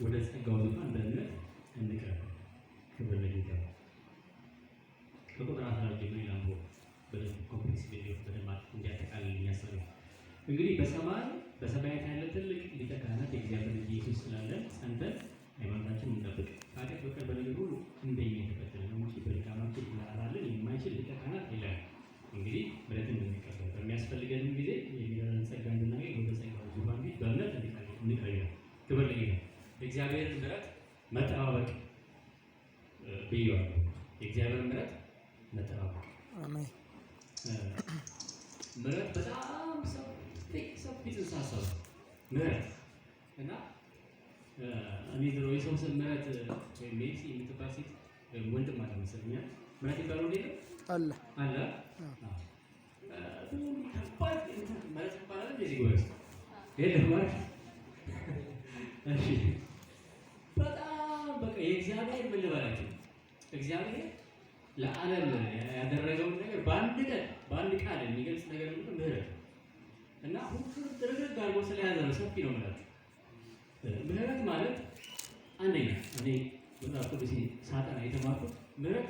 ወደ ጸጋው ዙፋን በእምነት እንቅረብ። ክብር ለጌታ። ከቁጥር 14 ጀምሮ ይላል በደንብ ኮምፕሌክስ ቪዲዮ በደንብ እንዲያጠቃልል የሚያስፈልግ እንግዲህ በሰማያት ያለ ትልቅ ሊቀ ካህናት የእግዚአብሔር ልጅ ኢየሱስ ስላለን ጸንተን ሃይማኖታችንን እንጠብቅ። ኃጢአት በቀር በነገር ሁሉ እንደኛ የተፈተነ ነው እንጂ በድካማችን ሊራራልን የማይችል ሊቀ ካህናት የለም። እንግዲህ ምሕረትን እንድንቀበል በሚያስፈልገን ጊዜ የሚረዳንን ጸጋ እንድናገኝ ወደ ጸጋው ዙፋን ፊት በእምነት እንቅረብ። ክብር ለጌታ። የእግዚአብሔርን ምሕረት መጠባበቅ ብዬዋለሁ። የእግዚአብሔርን ምሕረት መጠባበቅ። አሜን። ምሕረት በጣም ሰፊ ጽንሰ ሀሳብ ምሕረት እና እኔ ድሮ የሰው ስም ምሕረት ወይም ሜሲ የምትባል ሴት ወንድም አለ መሰለኝ ምሕረት ይባለው እንዴ አለ አለ ከባድ ምሕረት ይባላል እንደዚህ ጎበዝ የለም ማለት እሺ በጣም በቃ የእግዚአብሔር ምን ልበላችሁ እግዚአብሔር ለዓለም ያደረገውን ነገር በአንድ ቃል የሚገልጽ ነገር ነው ምሕረት እና ሁሉ ድርግርግ አድርጎ ስለያዘ ነው ሰፊ ነው ማለት ምሕረት ማለት አንደኛ እኔ መጽሐፍ ቅዱስ ሳጠና የተማርኩት ምሕረት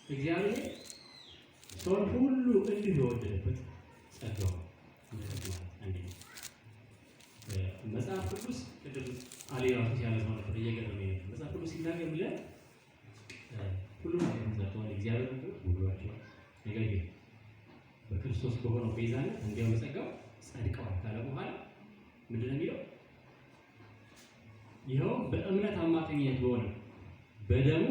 እግዚአብሔር ሰውን ሁሉ እንዲሁ የወደደበት ጸጋው ምሕረት ማለት አንደኛ መጽሐፍ ቅዱስ ቅዱስ አሊ ራሱ ሲያነሳው ነበር እየገረመኝ ነበር። መጽሐፍ ቅዱስ ሲናገር የሚለው ሁሉም ነገር ተሰጥቷል እግዚአብሔር ሁሉዋቸዋል ነገር ግን በክርስቶስ በሆነው ቤዛነት እንዲያው ጸጋው ጸድቀዋል ካለ በኋላ ምንድን ነው የሚለው? ይኸው በእምነት አማካኝነት በሆነ በደሙ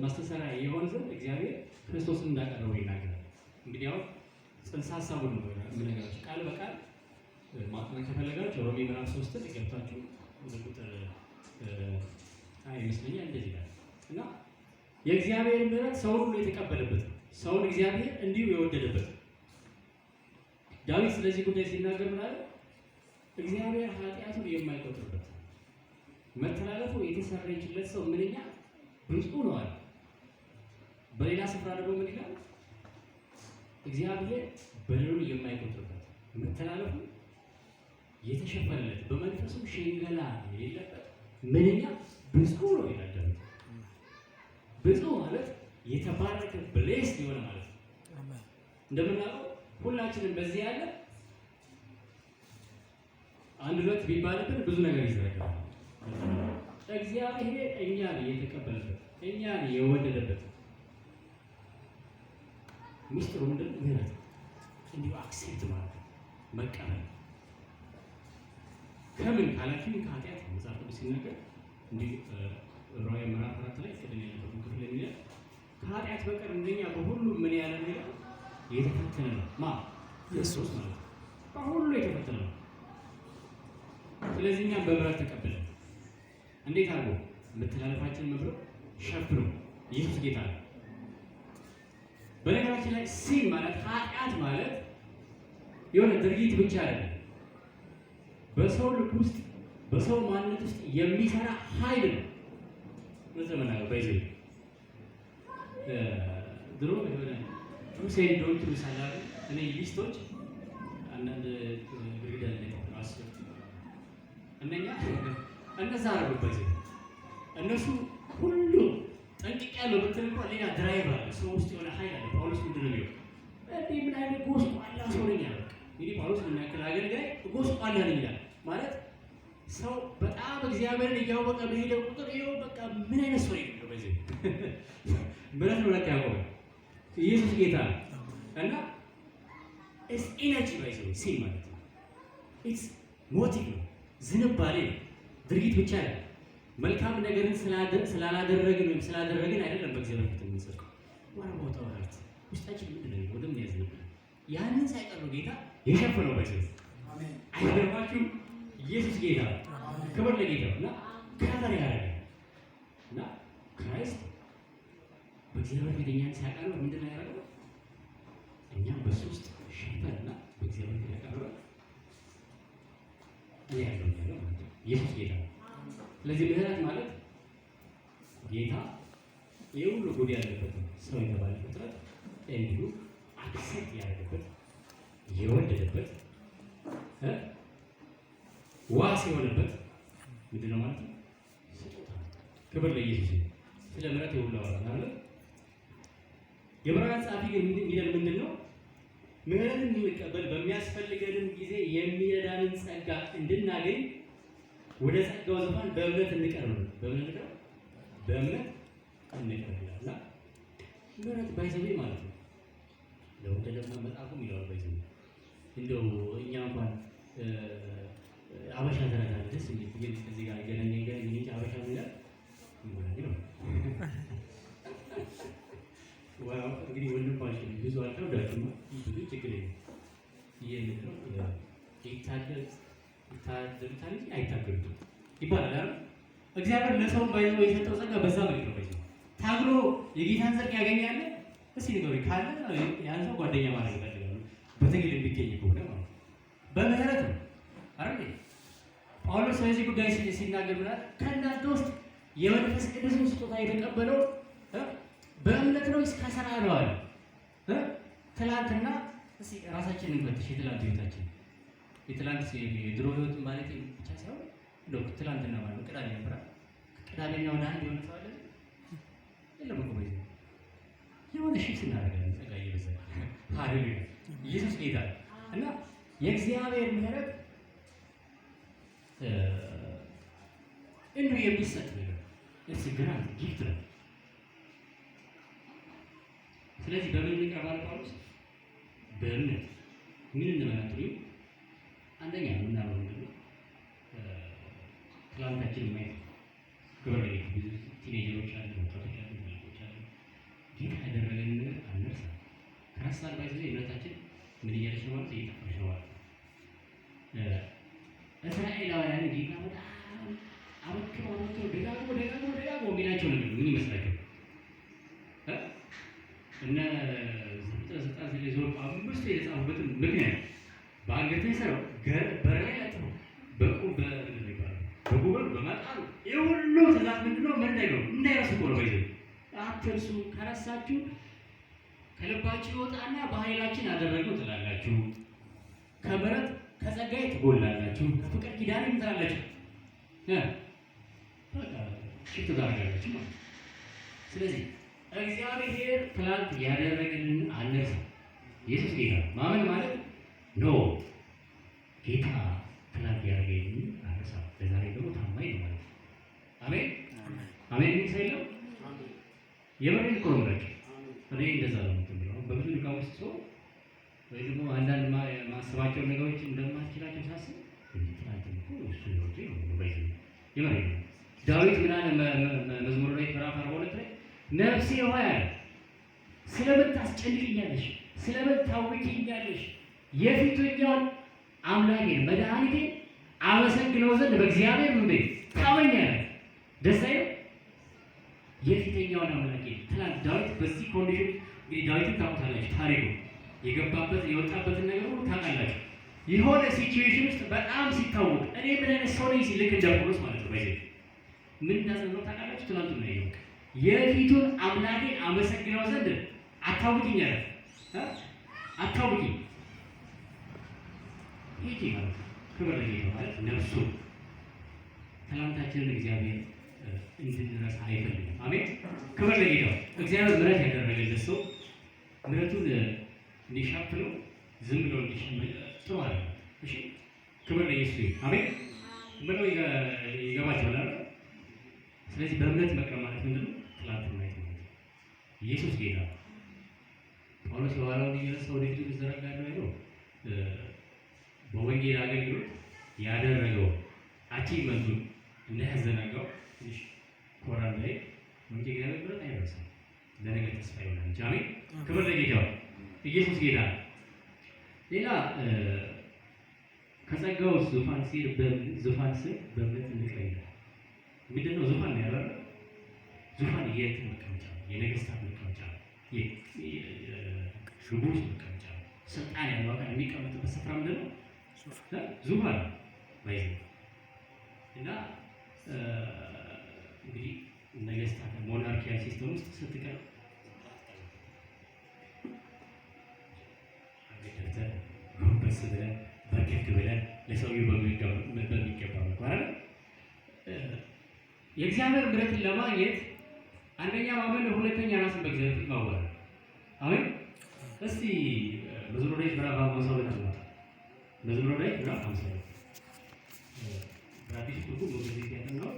ማስተሰሪያ የሆነ ዘንድ እግዚአብሔር ክርስቶስን እንዳቀረበው ይናገራል። እንግዲህ አሁን ጽንሰ ሀሳቡን ነው የምነግራችሁ ቃል በቃል ማጥናት ከፈለጋችሁ ሮሜ ምዕራፍ 3 ገብታችሁ ወደ ቁጥር ይመስለኛል እንደዚህ ይላል እና የእግዚአብሔር ምሕረት ሰውን ሁሉ የተቀበለበት ሰውን እግዚአብሔር እንዲሁ የወደደበት። ዳዊት ስለዚህ ጉዳይ ሲናገር ምን አለ? እግዚአብሔር ኃጢአቱን የማይቆጥርበት መተላለፉ የተሰረየችለት ሰው ምንኛ ብፁዕ ነው አለ። በሌላ ስፍራ ደግሞ ምን ይላል? እግዚአብሔር በደሉን የማይቆጥርበት መተላለፉ የተሸፈነለት በመንፈሱም ሽንገላ የሌለበት ምንኛ ብፁዕ ነው ይላል ዳዊት። ብፁዕ ማለት የተባረከ ብሌስ የሆነ ማለት ነው። እንደምናውቀው ሁላችንም በዚህ ያለ አንድ ሁለት ቢባልብን ብዙ ነገር ይዘረጋል። እግዚአብሔር እኛን የተቀበለበት እኛን የወደደበት ሚስጥሩ ምንድን ነው? ምሕረት እንዲሁ አክሴፕት ማለት መቀበል ከምን ካላችሁ ከኃጢአት መጽሐፍ ቅዱስ ሲናገር እንዲህ ሮሜ ምዕራፍ 4 ላይ ቅድም ያነበብኩት ክፍል የሚለው ከኃጢአት በቀር እንደኛ በሁሉ ምን ያለ ነው የተፈተነ ነው ኢየሱስ ማለት ነው። በሁሉ የተፈተነ ነው። ስለዚህ እኛም በምሕረት ተቀበለን እንዴት አድርጎ መተላለፋችንን መብሮ ሸፍኖ ኢየሱስ ጌታ ነው። በነገራችን ላይ ሲን ማለት ኃጢአት ማለት የሆነ ድርጊት ብቻ አይደለም። በሰው ልብ ውስጥ በሰው ማንነት ውስጥ የሚሰራ ኃይል ነው። ለዘመናዊ ባይዘይ ድሮ የሆነ ቱሴን ዶንት ሰላም እኔ ሊስቶች አንዳንድ ግድግዳ ላይ አስፈት እነኛ እነዛ አረጉበት እነሱ ሁሉ ጠንቅቅ ያለው ብትል እንኳን ሌላ ድራይቭ አለ። ሰው ውስጥ የሆነ ኃይል አለ። ጳውሎስ ምንድን ነው የሚለው? ምን አይነት ጎስቋላ ሰው ነኝ ያለው። እንግዲህ ጳውሎስ ምን ያክል አገልጋይ ጎስቋላ ነኝ ይላል ማለት ሰው በጣም እግዚአብሔርን እያወቀ በሄደ ቁጥር ይኸው በቃ ምን አይነት ሰው ነው በዚህ ምሕረት ነው ለካ ያቆመ ኢየሱስ ጌታ ነው። እና ኢትስ ኢነርጂ ባይዘው ሲል ማለት ነው ኢትስ ሞቲቭ ነው፣ ዝንባሌ ነው፣ ድርጊት ብቻ አይደለም። መልካም ነገርን ስላላደረግን ወይም ስላደረግን አይደለም በእግዚአብሔር ፊት የምንጸድቀው። ዋናው ተወራት ውስጣችን ምንድን ነው ወደም ያዝነው ያንን ሳይቀር ጌታ የሸፈነው ባይዘው አሜን። አይገርማችሁም? ኢየሱስ ጌታ ክብር ለጌታ እና ከበር ያደረገ እና ክራይስት በእግዚአብሔር ፊት እኛን ሲያቀርብ ምንድን ነው ያደረገው? እኛም በሱ ውስጥ ሸፈንና በእግዚአብሔር ፊት ያቀርበ ያለው ማለት ነው። ኢየሱስ ጌታ። ስለዚህ ምሕረት ማለት ጌታ የሁሉ ጉድ ያለበት ሰው የተባለ ፍጥረት እንዲሁ አክሴፕት ያደረገበት የወደደበት ዋስ የሆነበት ምንድን ነው ማለት ነው? ክብር ለኢየሱስ። ስለ ምሕረት ይሁን አለ። የዕብራውያን ጸሐፊ ግን የሚለን ምንድን ነው? ምሕረትን እንቀበል በሚያስፈልገንም ጊዜ የሚረዳንን ጸጋ እንድናገኝ ወደ ጸጋው ዙፋን በእምነት እንቀርብ ነው። በእምነት እንቀርብ ይላልና ምሕረት ባይዘቤ ማለት ነው። ለወደደማ መጽሐፉም ይለዋል ባይዘቤ እንደው እኛ እንኳን አበሻ ተረዳ ደስ የሚል ከዚህ ጋር ገናኝ እንጂ አበሻ ይላል ነው። ዋው እንግዲህ ወንድማችን ብዙ አልከብዳችሁም፣ ብዙ ችግር የለም። ነው ይታደሉታል እንጂ አይታገሉትም ይባላል አይደል? እግዚአብሔር ለሰው ባይዘው የሰጠው ጸጋ በዛ መልክ ነው። ታግሎ የጌታን ጽድቅ ያገኛል። እስኪ ንገሩኝ ካለ ያን ሰው ጓደኛ ማድረግ ይፈልጋሉ። በትግል የሚገኝ ከሆነ ማለት በምህረት ነው አይደል? ጳውሎስ ስለዚህ ጉዳይ ሲናገር ብሏል። ከእናንተ ውስጥ የመንፈስ ቅዱስን ስጦታ የተቀበለው በእምነት ነው እስከ ሥራ ነው አለ። ትላንትና እስኪ ራሳችንን እንፈትሽ። የትላንት ህይወታችን የትላንት የድሮ ህይወት ማለት ብቻ ሳይሆን እንደው ትላንትና ማለት ቅዳሜ ነበር። ቅዳሜና ወደ አንድ የሆነ ሰው አለ የለም እኮ በዚህ የሆነ ሽፍት እናደርጋለን። ጸጋ እየበዛል። ሃሌሉያ ኢየሱስ ጌታ እና የእግዚአብሔር ምሕረት እንዲሁ የሚሰጥ ነገር እስ ግራንት ጊፍት ነው። ስለዚህ በምን ይቀርባል ጳውሎስ? በእምነት ምን እንመናትሪ አንደኛ ምናምን ነው ትላንታችን ማየት ግብረ ብዙ ቲኔጀሮች አሉ፣ ወጣቶች አሉ፣ ልጆች አሉ። ጌታ ያደረገን ነገር አንርሳ። ከራሳን ባይዘ እምነታችን ምን እያለች ነው ማለት እየጠፋች ነው ማለት እስራኤላውያን ጌታ በጣም አበክረው ደጋግሞ የሚላቸው ነገር ምን ይመስላቸው? እነ ዘጠኝ ዞር አምስት የተጻፉበትን ምክንያት በአንገት ሰረው በላይ ያጥሩ በጉበን በመጣሉ የሁሉ ትእዛዝ ምንድነው? መናገሩ እንዳይረሱ እኮ ነው። ባይዘ አትርሱ። ከረሳችሁ ከልባችሁ ይወጣና በኃይላችን አደረገው ትላላችሁ፣ ከምሕረት ከጸጋዬ ትጎላላችሁ፣ ከፍቅር ኪዳኔ ትላላችሁ፣ በቃ ሽት ታደርጋላችሁ ማለት። ስለዚህ እግዚአብሔር ትላንት ያደረገልን አንርሳ። ኢየሱስ ጌታ ማመን ማለት ኖ ጌታ ትላንት ያደረገልን አንርሳ፣ ለዛሬ ደግሞ ታማኝ ነው ማለት። አሜን አሜን። ይሰይለው የመሬት ኮሮናች እኔ እንደዛ ነው የምትለው። በብዙ ልቃው ውስጥ ሰው ወይ ደግሞ አንዳንድ ማሰባቸው ነገሮች እንደማትችላቸው ሳስብ ትላንት እኮ እሱ ነው ነው ባይዘ የመሬት ዳዊት ምን አለ መዝሙር ላይ ምዕራፍ 42 ላይ ነፍሴ ሆይ አለ ስለምን ታስጨንቅኛለሽ? ስለምን ታውኪኛለሽ? የፊተኛውን አምላኬን መድኃኒቴን አመሰግነው ዘንድ በእግዚአብሔር ምን ታመኛለህ? ደስ አይልም? የፊተኛውን አምላኬን ትናንት ዳዊት በዚህ ኮንዲሽን እንግዲህ ዳዊትን ታውቃላችሁ፣ ታሪኩ የገባበት የወጣበትን ነገር ሁሉ ታውቃላችሁ። የሆነ ሲቹዌሽን ውስጥ በጣም ሲታወቅ እኔ ምን አይነት ሰው ነኝ ሲል ልክ እንደ ጳውሎስ ማለት ነው። ባይዘ ምን እንዳዘነው ታውቃላችሁ? ትናንት ነው ያየው የፊቱን አምላኬን አመሰግነው ዘንድ አታውቂኛለህ አታውቂ ይሄ ማለት ክብር ለጌታ ማለት ነፍሱ ትላንታችንን እግዚአብሔር እንድንረሳ አይፈልግም። አሜን ክብር ለጌታ። እግዚአብሔር ምሕረት ያደረገለት ሰው ምሕረቱን እንዲሻፍለው ዝም ብሎ ጥሩ አለ። እሺ ክብር ለኢየሱስ አሜን ብለው ይገባቸዋል አይደል? ስለዚህ በእምነት መቅረብ ማለት ምንድን ነው? ትላንትና ማለት ኢየሱስ ጌታ ጳውሎስ የኋላውን እየረሳ ወደፊት ተዘረጋ ነው በወንጌል አገልግሎት ያደረገው አቺቭመንቱን እንዳያዘናጋው ትንሽ ኮራል ላይ ወንጌል ያገልግሎት አይረሳም። ለነገ ተስፋ ይሆናል እንጂ አሜን ክብር ለጌታ ኢየሱስ ጌታ። ሌላ ከጸጋው ዙፋን ስር በዙፋን ስር በእምነት እንቅረብ ይላል። ምንድን ነው ዙፋን ነው ያለው? ዙፋን የእንትን መቀመጫ የነገስታት መቀመጫ የሹሞች መቀመጫ ስልጣን ያለው አካል የሚቀመጥበት ስፍራ ምንድን ነው? ዙፋን ባይዘ እና እንግዲህ ነገስታት ሞናርኪያል ሲስተም ውስጥ ስትቀር አገደተ ጎንበስ ብለን በርከክ ብለን ለሰውየው በሚገባ መልኩ አይደል የእግዚአብሔር ምሕረትን ለማግኘት አንደኛ ማመን፣ ሁለተኛ ራስን በእግዚአብሔር ፊት ማዋረድ። አሜን። እስቲ መዝሙረ ዳዊት ምዕራፍ 52 ነው። መዝሙረ ዳዊት ምዕራፍ 52 በአዲስ ትርጉም ወደዚህ ያለው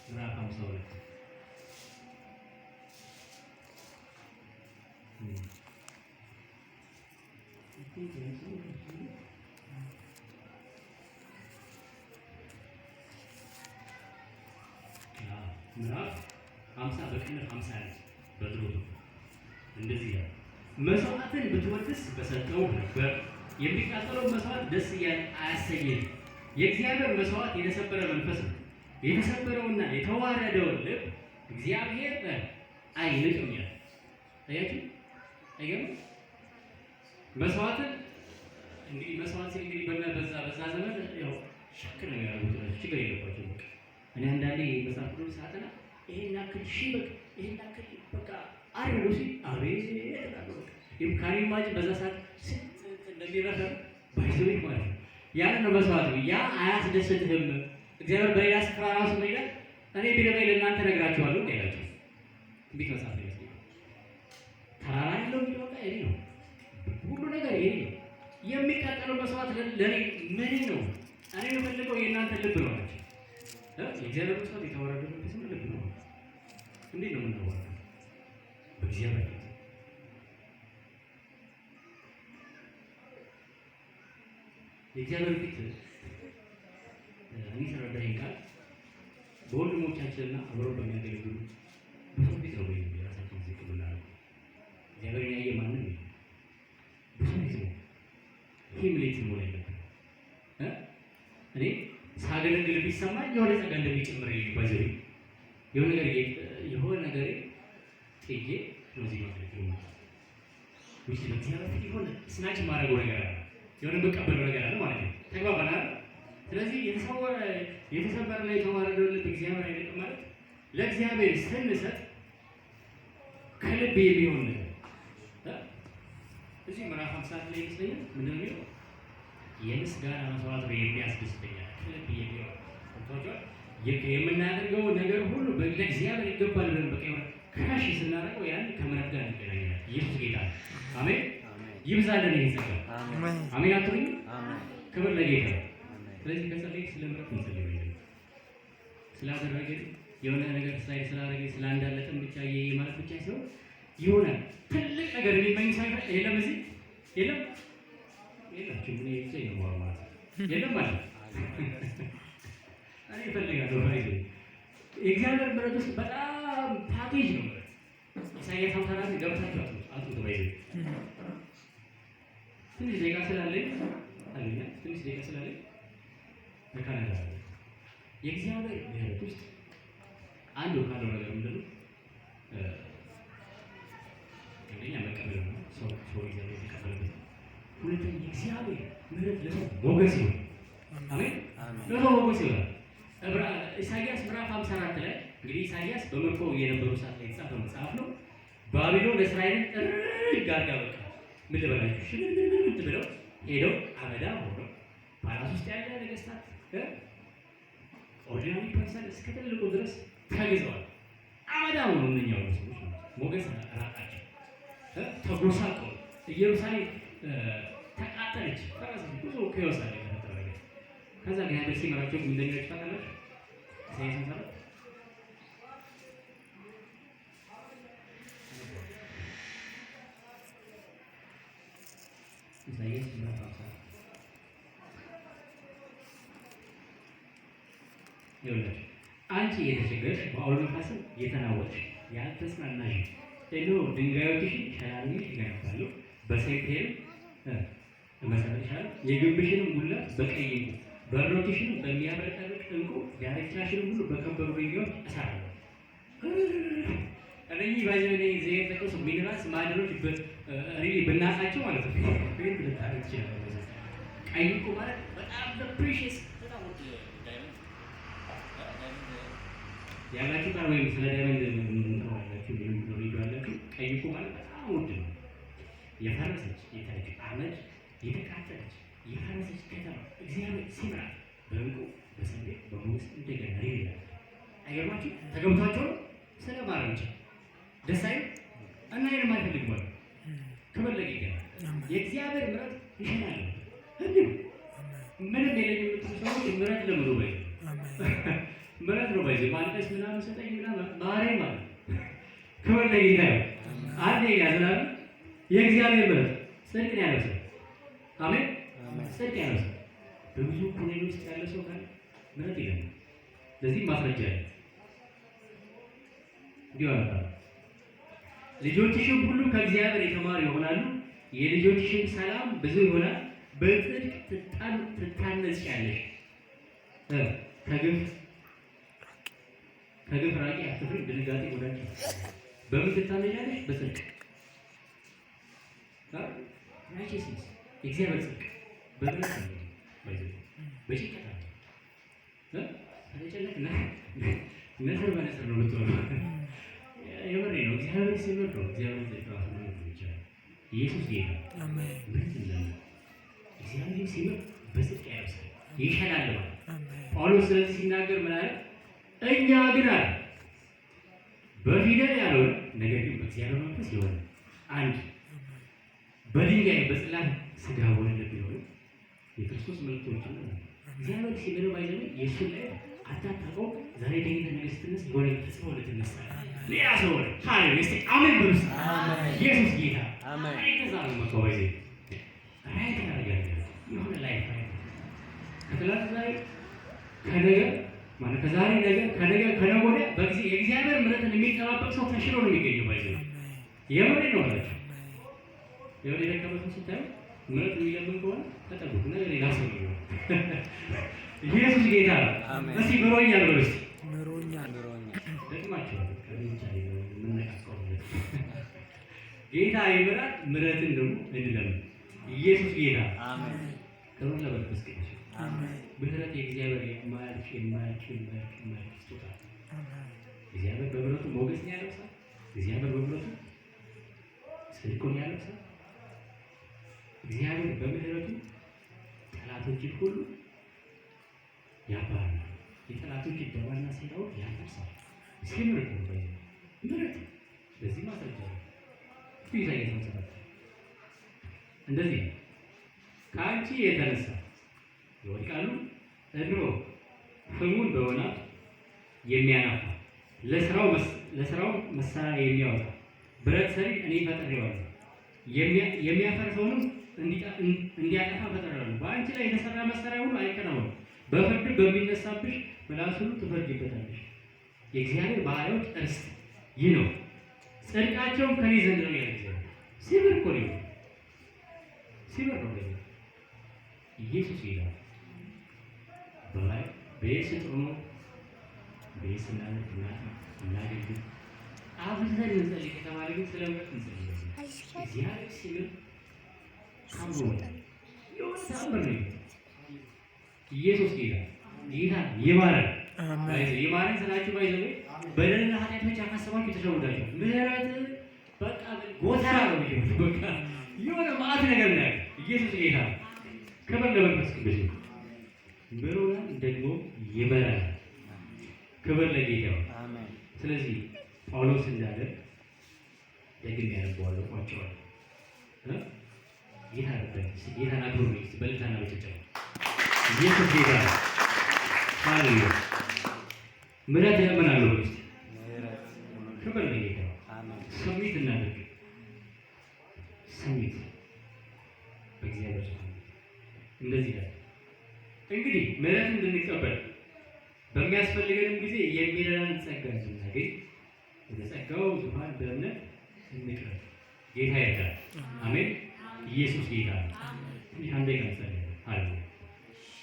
ምዕራፍ 52 ምዕራፍ 50 በቅንፍ 51 በድሮ እንደዚህ ያለ መስዋዕትን ብትወድስ በሰጠው ነበር፣ የሚቃጠለው መስዋዕት ደስ አያሰኝም። የእግዚአብሔር መስዋዕት የተሰበረ መንፈስ ነው፣ የተሰበረውና የተዋረደውን ልብ እግዚአብሔር አይንቅም ይላል። አያችሁ፣ አይገርም? መስዋዕትን እንግዲህ መስዋዕት እንግዲህ በዛ ዘመን ያው ሸክር ነው ያደረጉት፣ ችግር የለባቸው። እኔ አንዳንዴ መጽሐፍ ቅዱስ ሳጠና ይሄን ያክል ሺህ በቃ ይሄን ያክል በቃ አረዱ ሲል አቤት ተጣጣው ካሪ ማጅ በዛ ሰዓት ስንት እንደሚረፈር ባይዘው ማለት ነው። ያን ነው መስዋዕት ነው። ያ አያስደስትህም። እግዚአብሔር በሌላ ስፍራ ራሱ ነው ይላል፣ እኔ ቢረበይ ለእናንተ ነግራችኋለሁ ይላል። እንዴት መጽሐፍ ነው ተራራ ያለው ቢወጣ ይሄ ነው ሁሉ ነገር ይሄ ነው። የሚቃጠለው መስዋዕት ለኔ ምን ነው? እኔ የምፈልገው የእናንተ ልብ ነው አለች። የእግዚአብሔር መስዋዕት የተዋረደው ስም ልብ ነው። እንዴት ነው የምንዋረደው? በእግዚአብሔር ፊት የእግዚአብሔር ፊት እኔ ተረዳኝ ቃል በወንድሞቻችንና አብረው በሚያገለግሉ ብዙ ፊት ነው ወይ የራሳችን ዝቅ ብናደርገው እግዚአብሔር ያየ ማንም ነው። ብዙ ፊት ነው ይህ ምሌት ነው ላይ ነበር እኔ ሳገለግል ቢሰማኝ የሆነ ጸጋ እንደሚጨምር ባይዘው የሆነ ነገር ጥዬ ስለዚህ ነው ውጪ ለእግዚአብሔር ፊት የሆነ ስናች ማድረገው ነገር አለ፣ የሆነ በቀበለው ነገር አለ ማለት ነው። ተግባባናል። ስለዚህ የተሰበረና የተዋረደውን ልብ እግዚአብሔር አይደለም ማለት ለእግዚአብሔር ስንሰጥ ከልብ የሚሆን ነገር እዚህ ምዕራፍ 50 ላይ ይመስለኛል ምንድን ነው የሚለው? የምስጋና መስዋዕት ነው የሚያስደስተኛል ከልብ የሚሆን ወጥቷል። የምናደርገው ነገር ሁሉ ለእግዚአብሔር ይገባል ብለን በቃ ክራሽ ስናደርገው ያን ከምሕረት ጋር እንገናኛለን። ኢየሱስ ጌታ ነው። አሜን። ይብዛልን ይሄ ጸጋ። አሜን አትሉኝ? ክብር ለጌታ። ስለዚህ ከጸለይ ስለ ምሕረት እንጸልይ። ስላደረገ የሆነ ነገር ስላደረገ ስላንዳለጠን ብቻ ማለት ብቻ ሲሆን የሆነ ትልቅ ነገር የሚመኝ ሳይሆን የለም እዚህ የለም የላችሁም እኔ ብቻ ነው ማለት የለም ማለት እኔ እፈልጋለሁ ማለት የእግዚአብሔር ምሕረት ውስጥ በጣም ፓኬጅ ነው። ኢሳይያስ 54 ገብታችሁ አጥቶ ባይዘ ትንሽ ደቂቃ ስላለኝ አለኛ ትንሽ ደቂቃ ስላለኝ ለካናዳ የእግዚአብሔር ምሕረት ውስጥ አንዱ ካለው ነገር ምንድን ነው? አንደኛ መቀበል ነው። ሰው እግዚአብሔር የተቀበለበት። ሁለተኛ የእግዚአብሔር ምሕረት ለሰው ሞገስ ይሆናል። አሜን። ለሰው ሞገስ ይሆናል። ኢሳይያስ ምዕራፍ 54 ላይ እንግዲህ ኢሳይያስ በምርኮ የነበሩ ሰዓት ላይ የተጻፈ መጽሐፍ ነው። ባቢሎን እስራኤልን ጥርግ አድርጋ በቃ ምን ልበላችሁ ሽልምልምልም ብለው ሄደው አመዳ ሆነው ፓላስ ውስጥ ያለ ነገስታት ኦርዲናሪ ፐርሰን እስከ ትልቁ ድረስ ተግዘዋል። አመዳ ሆኑ እነኛው ሰዎች ሞገስ ራቃቸው፣ ተጎሳቀሉ። ኢየሩሳሌም ተቃጠለች። ብዙ ከዮሳ ላይ ተፈጠረ። ከዛ ግን ያለ ሲመራቸው እንደሚያጭ ታውቃላችሁ። ሳይንስ ማለት ኢሳይያስ ምዕራፍ 50 ይኸውልህ አንቺ የተቸገርሽ በአውሎ ነፋስም የተናወጥሽ ያልተጽናናሽ እነሆ ድንጋዮችሽን ሸላልሜ እገነባለሁ፣ በሰይፌም እመሰርትሻለሁ፣ የግንብሽንም ጉልላት በቀይ ዕንቍ በሮችሽንም በሚያብረቀርቅ ዕንቍ ዳርቻሽንም ሁሉ በከበሩ ድንጋዮች እሰራለሁ። እነኚህ ባይዘኔ ዘይት ተቀሱ ሚነራልስ ማዕድኖች ሪሊ ብናቃቸው ማለት ነው ግን ልታረግ ይችላል። ቀይ ዕንቍ ማለት በጣም ፕሪሺየስ በጣም ውድ ዳይመንድ ያላችሁ ጋር ወይም ስለ ዳይመንድ ምንተዋላችሁ ሪዱ ያላችሁ ቀይ ዕንቍ ማለት በጣም ውድ ነው። የፈረሰች የታሪክ አመድ የተቃጠለች የፈረሰች ከተማ እግዚአብሔር ሲምራት በዕንቍ በሰንበት በመንግስት እንደገና ይላል። አይገርማችሁ? ተገብቷቸው ስለማረም ብቻ ደስ አይል እና ይሄን ማይፈልግ ማለት ክብር ለጌታ። የእግዚአብሔር ምሕረት ይሽናል። እንዴ ምንም የለኝም የምትሉ ሰዎች ምሕረት ለምኑ ባይ ምሕረት ነው ባይ ማልቀስ ምናምን ሰጠኝ ምናምን ማረኝ ማለት ክብር ለጌታ። አንዴ ያዝናል የእግዚአብሔር ምሕረት ጽድቅን ያለብሳል። አሜን። ጽድቅ ያለብሳል። በብዙ ኩነኔ ውስጥ ያለ ሰው ካለ ምሕረት ይላል። ለዚህ ማስረጃ ያለ እንዲሁ አላታ ልጆችሽም ሁሉ ከእግዚአብሔር የተማሩ ይሆናሉ፣ የልጆችሽም ሰላም ብዙ ይሆናል። በጽድቅ ትታነጽያለሽ። ከግፍ ራቂ፣ አትፍሪ፣ ድንጋጤ ወዳጅ። በምን ትታነጫለሽ? በጽድቅ ራይቸስነስ፣ የእግዚአብሔር ጽድቅ በምሕረት ነው። በጭንቀት ተጨነቅ ነስር በነስር ነው የምትሆነው። የምሬ ነው። እግዚአብሔር ሲምር ነው። እግዚአብሔር ጽድቅ ራሱ ነው ይችላል። ኢየሱስ ጌታ አሜን። ምን ይላል? እግዚአብሔር ሲምር በጽድቅ ያብሳል፣ ይሸላል ማለት ጳውሎስ ስለዚህ ሲናገር ምን አለ? እኛ ግን አለ በፊደል ያልሆነ ነገር ግን በእግዚአብሔር መንፈስ የሆነ አንድ በድንጋይ በጽላት ስጋ ወለደ ቢሆን የክርስቶስ መልእክቶች ነው። እግዚአብሔር ሲምር ባይዘው የሱ ላይ አታጣቀው ዛሬ ደኝተ ነገስትነት ይሆነ ተጽፎ ለተነሳ ሌላ ሰው ነው። ሃሌሉያ! እስቲ አሜን በሉ። አሜን። ኢየሱስ ጌታ አሜን። አይተዛው መቆየት ራይት ያደርጋል። የሆነ ላይፍ ከትላንት ዛሬ ከነገ ማለት ከዛሬ ነገ ከነገ ከነገ ወዲያ የእግዚአብሔር ምሕረትን የሚጠባበቅ ሰው ተሽሎ ነው የሚገኘው። ባይዘው የምሬ ነው ማለት የሆነ የደከመ ሰው ስታዩ ምሕረት የሚለምን ከሆነ ተጠብቁ፣ ነገር ሌላ ሰው ነው። ኢየሱስ ጌታ አሜን። እስቲ ምሮኛል በሉ። እስቲ ምሮኛል ደክማችኋል። ከዚህ ቻይ ነው የምንነቃቀው። ጌታ ይምራል፣ ምሕረትን ደግሞ እንለምን። ኢየሱስ ጌታ አሜን። ከሁሉ ለበረከት ቅዱስ አሜን። ምሕረት የእግዚአብሔር የማያልፍ ስጦታ አሜን። እግዚአብሔር በምሕረቱ ሞገስን ያለብሳል። እግዚአብሔር በምሕረቱ ጽድቁን ያለብሳል። እግዚአብሔር በምሕረቱ ጠላቶችን ሁሉ ያባራል። የጠላቶችን ደባና ሴራውን ያፈርሳል። ሲምርት ነው ምሕረት። ለዚህ ማስረጃ ነው። ኢሳይያስ 7 እንደዚህ ከአንቺ የተነሳ ይወድቃሉ፣ እነሆ ፍሙን በወናፍ የሚያናፋ ለስራው መሳሪያ የሚያወጣ ብረት ሰሪ እኔ ፈጥሬዋለሁ፣ የሚያፈርሰውንም እንዲያጠፋ ፈጥሬዋለሁ። በአንቺ ላይ የተሰራ መሳሪያ ሁሉ አይከናወንም። በፍርድ በሚነሳብሽ ምላስ ሁሉ ትፈርጂበታለሽ። የእግዚአብሔር ባሪያዎች ርስት ይህ ነው፣ ጽድቃቸውም ከኔ ዘንድ ነው ያለ እግዚአብሔር። ሲምር እኮ ነው፣ ሲምር ነው። ኢየሱስ ይላል በላይ በየስ ጥሩ ነው። በየስ እናገልግል አብዝተን እንጸልይ ከተባለ ግን ስለ ምሕረት እንጸልይ። እግዚአብሔር ሲምር አምሮ የሆነ ታምር ነው። ኢየሱስ ጌታ ይማረን። ይማረን ስላችሁ ባይዘው በደልና ኃጢአት ብቻ ካሰባችሁ ተሸውዳችሁ። ምሕረት በቃ ጎተራ ነው ይሁን በቃ የሆነ ማዕት ነገር ነው። ኢየሱስ ጌታ ክብር ለመንፈስ ቅዱስ ምሮናን ደግሞ ይመራል። ክብር ለጌታ አሜን። ስለዚህ ጳውሎስ እንዳለ ደግሜ ያነበዋለሁ ቋጨዋለሁ። ጌታ ረዳኝ። ጌታን አክብሩ በልታና በጭብጨባ ኢየሱስ ጌታ ሃሌሉያ። ምሕረት እለምናለሁ እስቲ ክብር ለጌታ አሜን። ሰሚት እናድርግ። ሰሚት በእግዚአብሔር ስም እንደዚህ ነው። እንግዲህ ምሕረትን እንድንቀበል በሚያስፈልገንም ጊዜ የሚረዳን ጸጋ እንድናገኝ ወደ ጸጋው ዙፋን በእምነት እንቅረብ። ጌታ ይርዳን። አሜን። ኢየሱስ ጌታ አሜን። ይህ አንዴ ካንጸለ ሃሌሉያ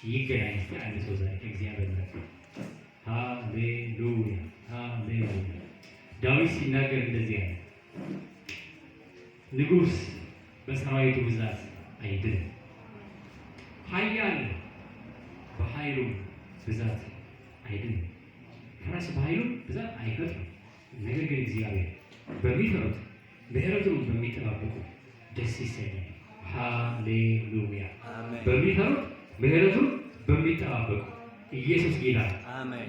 ይገናኝ። አንድ ሰው ዛሬ ከእግዚአብሔር ነው። ሃሌሉያ ሃሌሉያ። ዳዊት ሲናገር እንደዚህ አለ፣ ንጉሥ በሰራዊቱ ብዛት አይድንም፣ ኃያል በኃይሉ ብዛት አይድንም። ፈረስ በኃይሉ ብዛት አይፈጥንም። ነገር ግን እግዚአብሔር በሚፈሩት ምሕረቱን በሚጠባበቁ ደስ ይሰኛል። ሃሌሉያ። በሚፈሩት ምሕረቱን በሚጠባበቁ ኢየሱስ ጌታ። አሜን።